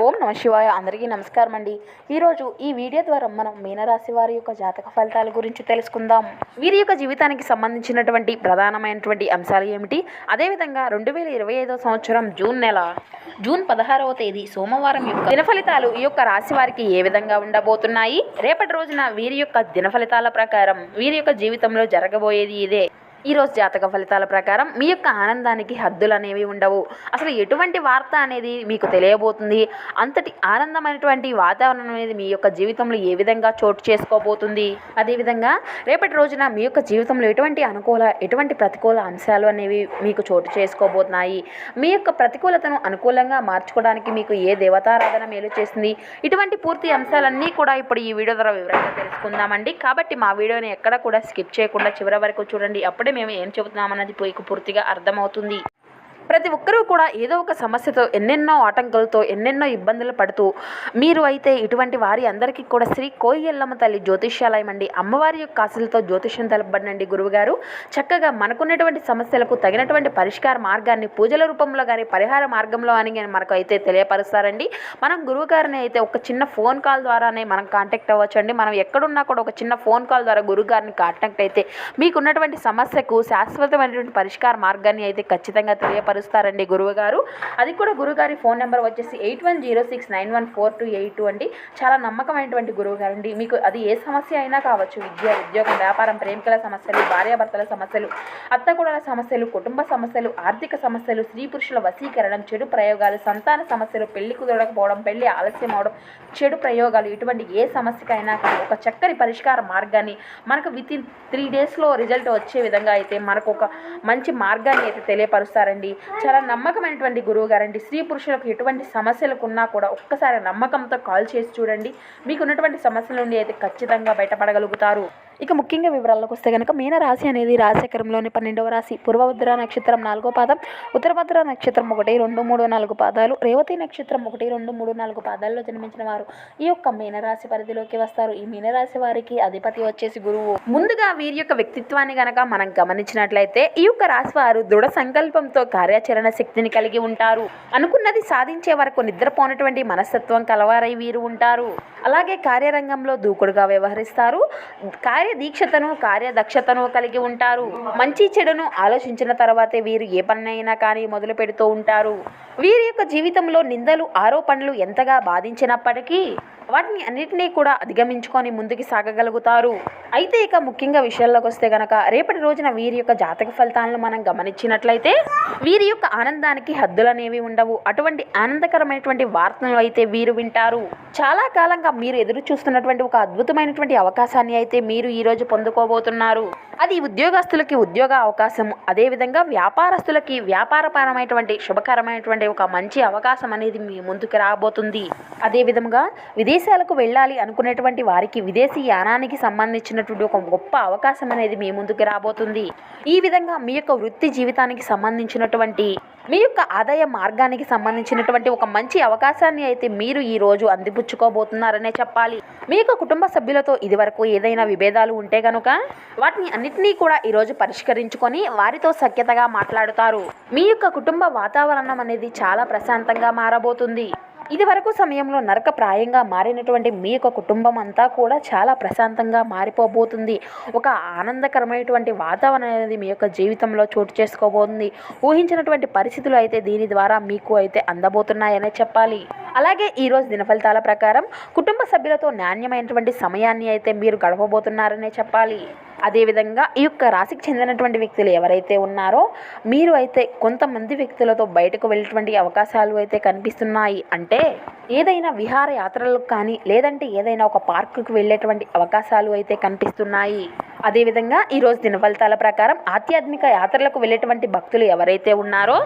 ఓం నమ శివాయ. అందరికీ నమస్కారం అండి. ఈరోజు ఈ వీడియో ద్వారా మనం మీనరాశి వారి యొక్క జాతక ఫలితాల గురించి తెలుసుకుందాం. వీరి యొక్క జీవితానికి సంబంధించినటువంటి ప్రధానమైనటువంటి అంశాలు ఏమిటి, అదేవిధంగా 2025 సంవత్సరం జూన్ 16వ తేదీ సోమవారం యొక్క దిన ఫలితాలు ఈ యొక్క రాశి వారికి ఏ విధంగా ఉండబోతున్నాయి, రేపటి రోజున వీరి యొక్క దిన ఫలితాల ప్రకారం వీరి యొక్క జీవితంలో జరగబోయేది ఇదే. ఈరోజు జాతక ఫలితాల ప్రకారం మీ యొక్క ఆనందానికి హద్దులు అనేవి ఉండవు. అసలు ఎటువంటి వార్త అనేది మీకు తెలియబోతుంది, అంతటి ఆనందమైనటువంటి వాతావరణం అనేది మీ యొక్క జీవితంలో ఏ విధంగా చోటు చేసుకోబోతుంది, అదేవిధంగా రేపటి రోజున మీ యొక్క జీవితంలో ఎటువంటి ప్రతికూల అంశాలు అనేవి మీకు చోటు చేసుకోబోతున్నాయి, మీ యొక్క ప్రతికూలతను అనుకూలంగా మార్చుకోవడానికి మీకు ఏ దేవతారాధన మేలు చేస్తుంది, ఇటువంటి పూర్తి అంశాలన్నీ కూడా ఇప్పుడు ఈ వీడియో ద్వారా వివరంగా తెలుసుకుందామండి. కాబట్టి మా వీడియోని ఎక్కడ కూడా స్కిప్ చేయకుండా చివరి వరకు చూడండి. అప్పుడే మేము ఏం చెబుతున్నామన్నది మీకు పూర్తిగా అర్థమవుతుంది. ప్రతి ఒక్కరూ కూడా ఏదో ఒక సమస్యతో ఎన్నెన్నో ఆటంకాలతో ఎన్నెన్నో ఇబ్బందులు పడుతూ మీరు అయితే ఇటువంటి వారి అందరికీ కూడా శ్రీ కోయిల్లమ్మ తల్లి జ్యోతిష్యాలయం అండి, అమ్మవారి యొక్క ఆశలతో జ్యోతిష్యం తెలపబడినండి గురువుగారు చక్కగా మనకున్నటువంటి సమస్యలకు తగినటువంటి పరిష్కార మార్గాన్ని పూజల రూపంలో కానీ పరిహార మార్గంలో అని మనకు అయితే తెలియపరుస్తారండి. మనం గురువుగారిని అయితే ఒక చిన్న ఫోన్ కాల్ ద్వారానే మనం కాంటాక్ట్ అవ్వచ్చు అండి. మనం ఎక్కడున్నా కూడా ఒక చిన్న ఫోన్ కాల్ ద్వారా గురువుగారిని కాంటాక్ట్ అయితే మీకున్నటువంటి సమస్యకు శాశ్వతమైనటువంటి పరిష్కార మార్గాన్ని అయితే ఖచ్చితంగా తెలియపరుస్తారండి గురువుగారు. అది కూడా గురుగారి ఫోన్ నెంబర్ వచ్చేసి 8106914282 అండి. చాలా నమ్మకమైనటువంటి గురువుగారు అండి. మీకు అది ఏ సమస్య అయినా కావచ్చు, విద్య, ఉద్యోగం, వ్యాపారం, ప్రేమికుల సమస్యలు, భార్యాభర్తల సమస్యలు, అత్తగూడల సమస్యలు, కుటుంబ సమస్యలు, ఆర్థిక సమస్యలు, స్త్రీ పురుషుల వశీకరణం, చెడు ప్రయోగాలు, సంతాన సమస్యలు, పెళ్లి కుదరకపోవడం, పెళ్లి ఆలస్యం అవడం, చెడు ప్రయోగాలు, ఇటువంటి ఏ సమస్యకైనా కానీ ఒక చక్కని పరిష్కార మార్గాన్ని మనకు వితిన్ 3 డేస్లో రిజల్ట్ వచ్చే విధంగా అయితే మనకు ఒక మంచి మార్గాన్ని అయితే తెలియపరుస్తారండి. చాలా నమ్మకమైనటువంటి గురువు గారండి. స్త్రీ పురుషులకు ఎటువంటి సమస్యలకు ఉన్నా కూడా ఒక్కసారి నమ్మకంతో కాల్ చేసి చూడండి, మీకు ఉన్నటువంటి సమస్యల నుండి అయితే ఖచ్చితంగా బయటపడగలుగుతారు. ఇక ముఖ్యంగా వివరాల్లోకి వస్తే కనుక మీనరాశి అనేది రాశిచక్రంలోని 12వ రాశి. పూర్వభద్ర నక్షత్రం 4వ పాదం, ఉత్తరభద్ర నక్షత్రం 1, 2, 3, 4 పాదాలు, రేవతి నక్షత్రం 1, 2, 3, 4 పాదాల్లో జన్మించిన వారు ఈ యొక్క మీనరాశి పరిధిలోకి వస్తారు. ఈ మీనరాశి వారికి అధిపతి వచ్చేసి గురువు. ముందుగా వీరి యొక్క వ్యక్తిత్వాన్ని గనక మనం గమనించినట్లయితే ఈ యొక్క రాశి వారు దృఢ సంకల్పంతో కార్యాచరణ శక్తిని కలిగి ఉంటారు. అనుకున్నది సాధించే వరకు నిద్రపోనటువంటి మనస్తత్వం కలవారై వీరు ఉంటారు. అలాగే కార్యరంగంలో దూకుడుగా వ్యవహరిస్తారు. కార్యదీక్షతను కార్యదక్షతను కలిగి ఉంటారు. మంచి చెడును ఆలోచించిన తర్వాతే వీరు ఏ పనైనా కానీ మొదలు పెడుతూ ఉంటారు. వీరి యొక్క జీవితంలో నిందలు, ఆరోపణలు ఎంతగా బాధించినప్పటికీ వాటిని అన్నిటినీ కూడా అధిగమించుకొని ముందుకు సాగగలుగుతారు. అయితే ఇక ముఖ్యంగా విషయాల్లోకి వస్తే కనుక రేపటి రోజున వీరి యొక్క జాతక ఫలితాలను మనం గమనించినట్లయితే వీరి యొక్క ఆనందానికి హద్దులు అనేవి ఉండవు. అటువంటి ఆనందకరమైనటువంటి వార్తలు అయితే వీరు వింటారు. చాలా కాలంగా మీరు ఎదురు చూస్తున్నటువంటి ఒక అద్భుతమైనటువంటి అవకాశాన్ని అయితే మీరు ఈరోజు పొందుకోబోతున్నారు. అది ఉద్యోగస్తులకి ఉద్యోగ అవకాశం, అదేవిధంగా వ్యాపారస్తులకి వ్యాపారపరమైనటువంటి శుభకరమైనటువంటి ఒక మంచి అవకాశం అనేది మీ ముందుకు రాబోతుంది. అదేవిధంగా విదేశాలకు వెళ్ళాలి అనుకునేటువంటి వారికి విదేశీ యానానికి సంబంధించినటువంటి ఒక గొప్ప అవకాశం అనేది మీ ముందుకు రాబోతుంది. ఈ విధంగా మీ యొక్క వృత్తి జీవితానికి సంబంధించినటువంటి మీ యొక్క ఆదాయ మార్గానికి సంబంధించినటువంటి ఒక మంచి అవకాశాన్ని అయితే మీరు ఈ రోజు అందిపుచ్చుకోబోతున్నారనే చెప్పాలి. మీ యొక్క కుటుంబ సభ్యులతో ఇదివరకు ఏదైనా విభేదాలు ఉంటే కనుక వాటిని అన్నిటినీ కూడా ఈరోజు పరిష్కరించుకొని వారితో సఖ్యతగా మాట్లాడుతారు. మీ యొక్క కుటుంబ వాతావరణం అనేది చాలా ప్రశాంతంగా మారబోతుంది. ఇది వరకు సమయంలో నరకప్రాయంగా మారినటువంటి మీ యొక్క కుటుంబం అంతా కూడా చాలా ప్రశాంతంగా మారిపోబోతుంది. ఒక ఆనందకరమైనటువంటి వాతావరణం అనేది మీ యొక్క జీవితంలో చోటు చేసుకోబోతుంది. ఊహించినటువంటి పరిస్థితులు అయితే దీని ద్వారా మీకు అయితే అందబోతున్నాయనే చెప్పాలి. అలాగే ఈరోజు దిన ఫలితాల ప్రకారం కుటుంబ సభ్యులతో నాణ్యమైనటువంటి సమయాన్ని అయితే మీరు గడపబోతున్నారనే చెప్పాలి. అదేవిధంగా ఈ యొక్క రాశికి చెందినటువంటి వ్యక్తులు ఎవరైతే ఉన్నారో మీరు అయితే కొంతమంది వ్యక్తులతో బయటకు వెళ్ళేటువంటి అవకాశాలు అయితే కనిపిస్తున్నాయి. అంటే ఏదైనా విహార యాత్రలకు కానీ లేదంటే ఏదైనా ఒక పార్కుకు వెళ్ళేటువంటి అవకాశాలు అయితే కనిపిస్తున్నాయి. అదేవిధంగా ఈరోజు దిన ఫలితాల ప్రకారం ఆధ్యాత్మిక యాత్రలకు వెళ్ళేటువంటి భక్తులు ఎవరైతే ఉన్నారో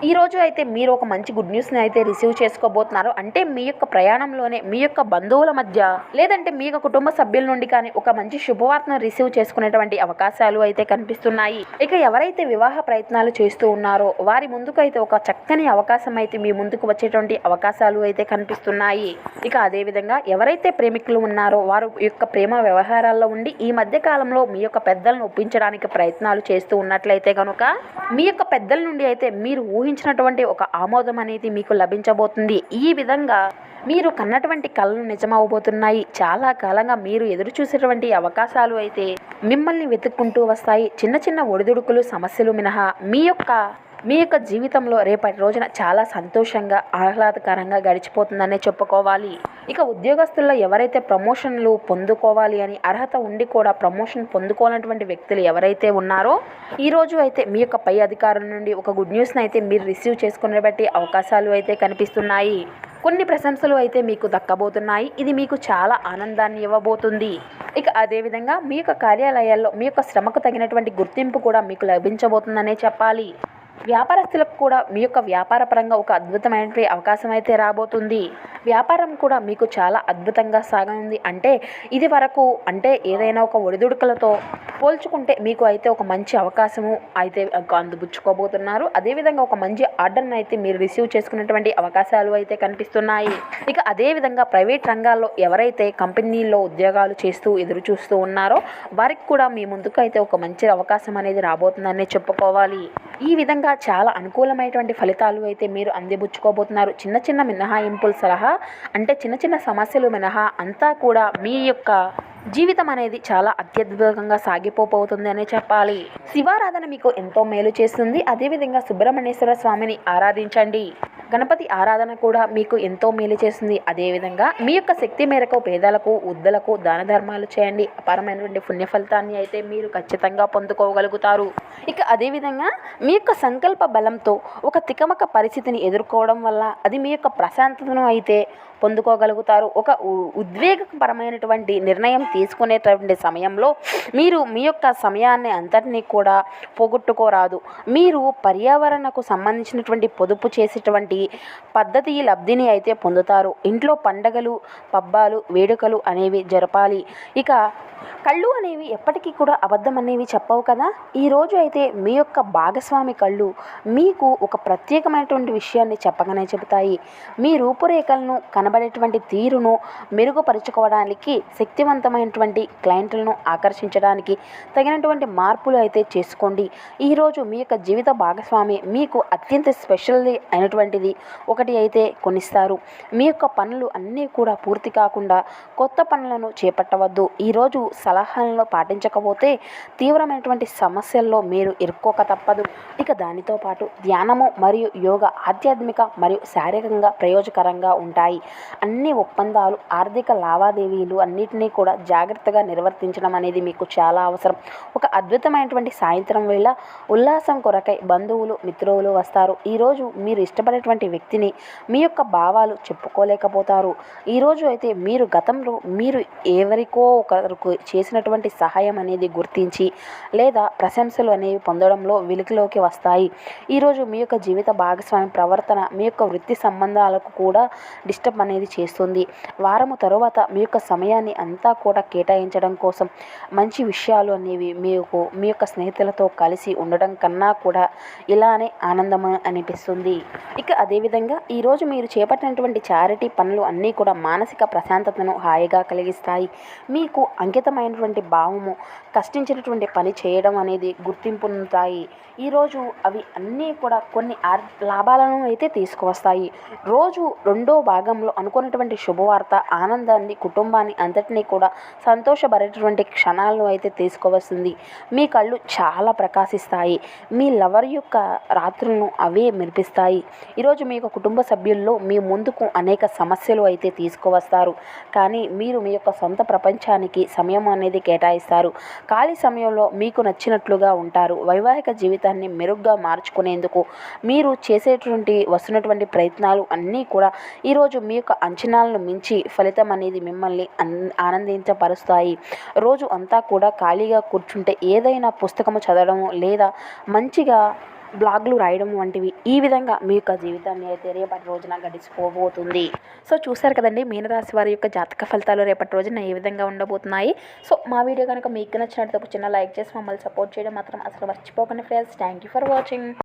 ఈరోజు అయితే మీరు ఒక మంచి గుడ్ న్యూస్ని అయితే రిసీవ్ చేసుకోబోతున్నారు. అంటే మీ యొక్క ప్రయాణంలోనే మీ యొక్క బంధువుల మధ్య లేదంటే మీ యొక్క కుటుంబ సభ్యుల నుండి కానీ ఒక మంచి శుభవార్తను రిసీవ్ చేసుకునేటువంటి అవకాశాలు అయితే కనిపిస్తున్నాయి. ఇక ఎవరైతే వివాహ ప్రయత్నాలు చేస్తూ ఉన్నారో వారి ముందుకు అయితే ఒక చక్కని అవకాశం అయితే మీ ముందుకు వచ్చేటువంటి అవకాశాలు అయితే కనిపిస్తున్నాయి. ఇక అదేవిధంగా ఎవరైతే ప్రేమికులు ఉన్నారో వారు యొక్క ప్రేమ వ్యవహారాల్లో ఉండి ఈ మధ్య కాలంలో మీ యొక్క పెద్దలను ఒప్పించడానికి ప్రయత్నాలు చేస్తూ ఉన్నట్లయితే కనుక మీ యొక్క పెద్దల నుండి అయితే మీరు ఊహించినటువంటి ఒక ఆమోదం అనేది మీకు లభించబోతుంది. ఈ విధంగా మీరు కన్నటువంటి కలలు నిజమవబోతున్నాయి. చాలా కాలంగా మీరు ఎదురు చూసేటువంటి అవకాశాలు అయితే మిమ్మల్ని వెతుక్కుంటూ వస్తాయి. చిన్న చిన్న ఒడిదుడుకులు సమస్యలు మినహా మీ యొక్క జీవితంలో రేపటి రోజున చాలా సంతోషంగా ఆహ్లాదకరంగా గడిచిపోతుందనే చెప్పుకోవాలి. ఇక ఉద్యోగస్తుల్లో ఎవరైతే ప్రమోషన్లు పొందుకోవాలి అని అర్హత ఉండి కూడా ప్రమోషన్ పొందుకోనటువంటి వ్యక్తులు ఎవరైతే ఉన్నారో ఈరోజు అయితే మీ యొక్క పై అధికారుల నుండి ఒక గుడ్ న్యూస్ని అయితే మీరు రిసీవ్ చేసుకునే బట్టి అవకాశాలు అయితే కనిపిస్తున్నాయి. కొన్ని ప్రశంసలు అయితే మీకు దక్కబోతున్నాయి. ఇది మీకు చాలా ఆనందాన్ని ఇవ్వబోతుంది. ఇక అదేవిధంగా మీ యొక్క కార్యాలయాల్లో మీ యొక్క శ్రమకు తగినటువంటి గుర్తింపు కూడా మీకు లభించబోతుందనే చెప్పాలి. వ్యాపారస్తులకు కూడా మీ యొక్క వ్యాపార పరంగా ఒక అద్భుతమైనటువంటి అవకాశం అయితే రాబోతుంది. వ్యాపారం కూడా మీకు చాలా అద్భుతంగా సాగనుంది. ఇది వరకు ఏదైనా ఒక ఒడిదుడుకులతో పోల్చుకుంటే మీకు అయితే ఒక మంచి అవకాశము అయితే అందిపుచ్చుకోబోతున్నారు. అదేవిధంగా ఒక మంచి ఆర్డర్ని అయితే మీరు రిసీవ్ చేసుకునేటువంటి అవకాశాలు అయితే కనిపిస్తున్నాయి. ఇక అదేవిధంగా ప్రైవేట్ రంగాల్లో ఎవరైతే కంపెనీల్లో ఉద్యోగాలు చేస్తూ ఎదురు చూస్తూ ఉన్నారో వారికి కూడా మీ ముందుకు అయితే ఒక మంచి అవకాశం అనేది రాబోతుందనే చెప్పుకోవాలి. ఈ విధంగా చాలా అనుకూలమైనటువంటి ఫలితాలు అయితే మీరు అందిపుచ్చుకోబోతున్నారు. చిన్న చిన్న మినహాయింపుల సలహా చిన్న చిన్న సమస్యలు మినహా అంతా కూడా మీ యొక్క జీవితం అనేది చాలా అత్యద్భుతంగా సాగిపోతుంది అనే చెప్పాలి. శివారాధన మీకు ఎంతో మేలు చేస్తుంది. అదేవిధంగా సుబ్రహ్మణ్యేశ్వర స్వామిని ఆరాధించండి. గణపతి ఆరాధన కూడా మీకు ఎంతో మేలు చేస్తుంది. అదేవిధంగా మీ యొక్క శక్తి మేరకు పేదలకు వృద్ధులకు దాన ధర్మాలు చేయండి. అపారమైనటువంటి పుణ్య ఫలితాన్ని అయితే మీరు ఖచ్చితంగా పొందుకోగలుగుతారు. ఇక అదేవిధంగా మీ యొక్క సంకల్ప బలంతో ఒక తికమక పరిస్థితిని ఎదుర్కోవడం వల్ల అది మీ యొక్క ప్రశాంతతను అయితే పొందుకోగలుగుతారు. ఒక ఉద్వేగపరమైనటువంటి నిర్ణయం తీసుకునేటువంటి సమయంలో మీరు మీ యొక్క సమయాన్ని అంతటినీ కూడా పోగొట్టుకోరాదు. మీరు పర్యావరణకు సంబంధించినటువంటి పొదుపు చేసేటువంటి పద్ధతి లబ్ధిని అయితే పొందుతారు. ఇంట్లో పండగలు పబ్బాలు వేడుకలు అనేవి జరపాలి. ఇక కళ్ళు అనేవి ఎప్పటికీ కూడా అబద్ధం అనేవి చెప్పవు కదా. ఈరోజు అయితే మీ యొక్క భాగస్వామి కళ్ళు మీకు ఒక ప్రత్యేకమైనటువంటి విషయాన్ని చెప్పగానే చెబుతాయి. మీ రూపురేఖలను కనబడేటువంటి తీరును మెరుగుపరుచుకోవడానికి శక్తివంతమైనటువంటి క్లయింట్లను ఆకర్షించడానికి తగినటువంటి మార్పులు అయితే చేసుకోండి. ఈరోజు మీ యొక్క జీవిత భాగస్వామి మీకు అత్యంత స్పెషల్ అయినటువంటిది ఒకటి అయితే కొనిస్తారు. మీ యొక్క పనులు అన్నీ కూడా పూర్తి కాకుండా కొత్త పనులను చేపట్టవద్దు. ఈరోజు సలహాలను పాటించకపోతే తీవ్రమైనటువంటి సమస్యల్లో మీరు ఇరుక్కోక తప్పదు. ఇక దానితో పాటు ధ్యానము మరియు యోగా ఆధ్యాత్మిక మరియు శారీరకంగా ప్రయోజకరంగా ఉంటాయి. అన్ని ఒప్పందాలు ఆర్థిక లావాదేవీలు అన్నిటినీ కూడా జాగ్రత్తగా నిర్వర్తించడం అనేది మీకు చాలా అవసరం. ఒక అద్భుతమైనటువంటి సాయంత్రం వేళ ఉల్లాసం కొరకై బంధువులు మిత్రులు వస్తారు. ఈరోజు మీరు ఇష్టపడేటువంటి వ్యక్తిని మీ యొక్క భావాలు చెప్పుకోలేకపోతారు. ఈరోజు అయితే మీరు గతంలో మీరు ఎవరికో ఒకరికి చేసినటువంటి సహాయం అనేది గుర్తించి లేదా ప్రశంసలు అనేవి పొందడంలో వెలుగులోకి వస్తాయి. ఈరోజు మీ యొక్క జీవిత భాగస్వామి ప్రవర్తన మీ యొక్క వృత్తి సంబంధాలకు కూడా డిస్టర్బ్ అనేది చేస్తుంది. వారము తరువాత మీ యొక్క సమయాన్ని అంతా కూడా కేటాయించడం కోసం మంచి విషయాలు అనేవి మీకు మీ యొక్క స్నేహితులతో కలిసి ఉండడం కన్నా కూడా ఇలానే ఆనందం అనిపిస్తుంది. ఇక అదేవిధంగా ఈరోజు మీరు చేపట్టినటువంటి చారిటీ పనులు అన్నీ కూడా మానసిక ప్రశాంతతను హాయిగా కలిగిస్తాయి. మీకు అంకితమైనటువంటి భావము కష్టించినటువంటి పని చేయడం అనేది గుర్తింపుతాయి. ఈరోజు అవి అన్నీ కూడా కొన్ని లాభాలను అయితే తీసుకువస్తాయి. రోజు రెండో భాగంలో అనుకున్నటువంటి శుభవార్త ఆనందాన్ని కుటుంబాన్ని అంతటినీ కూడా సంతోషపడేటువంటి క్షణాలను అయితే తీసుకువస్తుంది. మీ కళ్ళు చాలా ప్రకాశిస్తాయి. మీ లవర్ యొక్క రాత్రులను అవే మెరిపిస్తాయి. ఈరోజు మీ యొక్క కుటుంబ సభ్యుల్లో మీ ముందుకు అనేక సమస్యలు అయితే తీసుకువస్తారు. కానీ మీరు మీ యొక్క సొంత ప్రపంచానికి సమయం అనేది కేటాయిస్తారు. ఖాళీ సమయంలో మీకు నచ్చినట్లుగా ఉంటారు. వైవాహిక జీవితాన్ని మెరుగ్గా మార్చుకునేందుకు మీరు వస్తున్నటువంటి ప్రయత్నాలు అన్నీ కూడా ఈరోజు మీ యొక్క అంచనాలను మించి ఫలితం అనేది మిమ్మల్ని ఆనందించపరుస్తాయి. రోజు అంతా కూడా ఖాళీగా కూర్చుంటే ఏదైనా పుస్తకము చదవడం లేదా మంచిగా బ్లాగ్లు రాయడం వంటివి ఈ విధంగా మీ యొక్క జీవితాన్ని అయితే రేపటి రోజున గడిచిపోబోతుంది. సో చూసారు కదండి మీనరాశి వారి యొక్క జాతక ఫలితాలు రేపటి రోజున ఏ విధంగా ఉండబోతున్నాయి. సో మా వీడియో కనుక మీకు నచ్చినట్లయితే ఒక చిన్న లైక్ చేసి మమ్మల్ని సపోర్ట్ చేయడం మాత్రం అసలు మర్చిపోకండి friends. Thank you for watching.